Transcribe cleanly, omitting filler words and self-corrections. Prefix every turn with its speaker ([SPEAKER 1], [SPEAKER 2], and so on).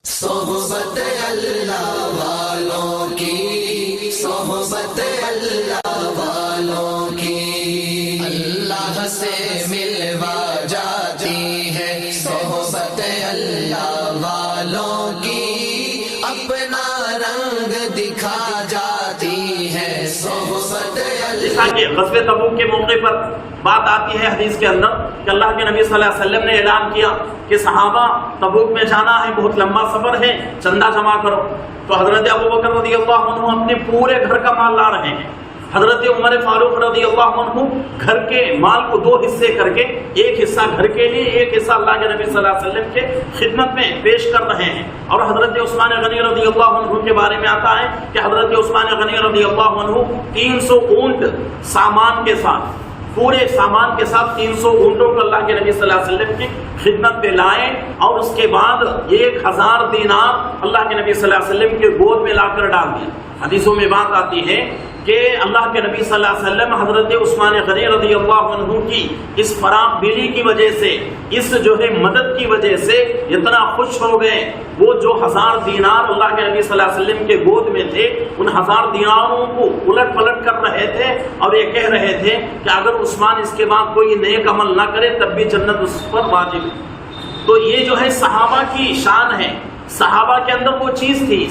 [SPEAKER 1] صحبت اللہ والوں کی، صحبت اللہ والوں کی، اللہ سے ملوا جاتی ہے صحبت اللہ والوں کی، اپنا رنگ دکھا جاتی ہے صحبت
[SPEAKER 2] جیسا کہ غزوہ تبوک کے موقع پر بات آتی ہے حدیث کے اندر کہ اللہ کے نبی صلی اللہ علیہ وسلم نے اعلان کیا کہ صحابہ تبوک میں جانا ہے، بہت لمبا سفر ہے، چندہ جمع کرو۔ تو حضرت ابوبکر رضی اللہ عنہ اپنے پورے گھر کا مال لا رہے ہیں، حضرت عمر فاروق رضی اللہ عنہ گھر کے مال کو دو حصے کر کے ایک حصہ گھر کے لیے، ایک حصہ اللہ کے نبی صلی اللہ علیہ وسلم کے خدمت میں پیش کر رہے ہیں۔ اور حضرت عثمان غنی رضی اللہ عنہ کے بارے میں آتا ہے کہ حضرت عثمان غنی رضی اللہ عنہ 300 اونٹ سامان کے ساتھ، پورے سامان کے ساتھ 300 اونٹوں کو اللہ کے نبی صلی اللہ علیہ وسلم کی خدمت پہ لائے، اور اس کے بعد 1000 دینار اللہ کے نبی صلی اللہ علیہ وسلم کے گود میں لا کر ڈال دیا۔ حدیثوں میں بات آتی ہے کہ اللہ کے نبی صلی اللہ علیہ وسلم حضرت عثمان غنی رضی اللہ عنہ کی اس فراخ دلی کی وجہ سے، اس جو ہے مدد کی وجہ سے اتنا خوش ہو گئے، وہ جو 1000 دینار اللہ کے نبی صلی اللہ علیہ وسلم کے گود میں تھے، ان 1000 دیناروں کو الٹ پلٹ کر رہے تھے اور یہ کہہ رہے تھے کہ اگر عثمان اس کے بعد کوئی نیک عمل نہ کرے تب بھی جنت اس پر واجب ہے۔ تو یہ جو ہے صحابہ کی شان ہے، صحابہ کے اندر وہ چیز تھی۔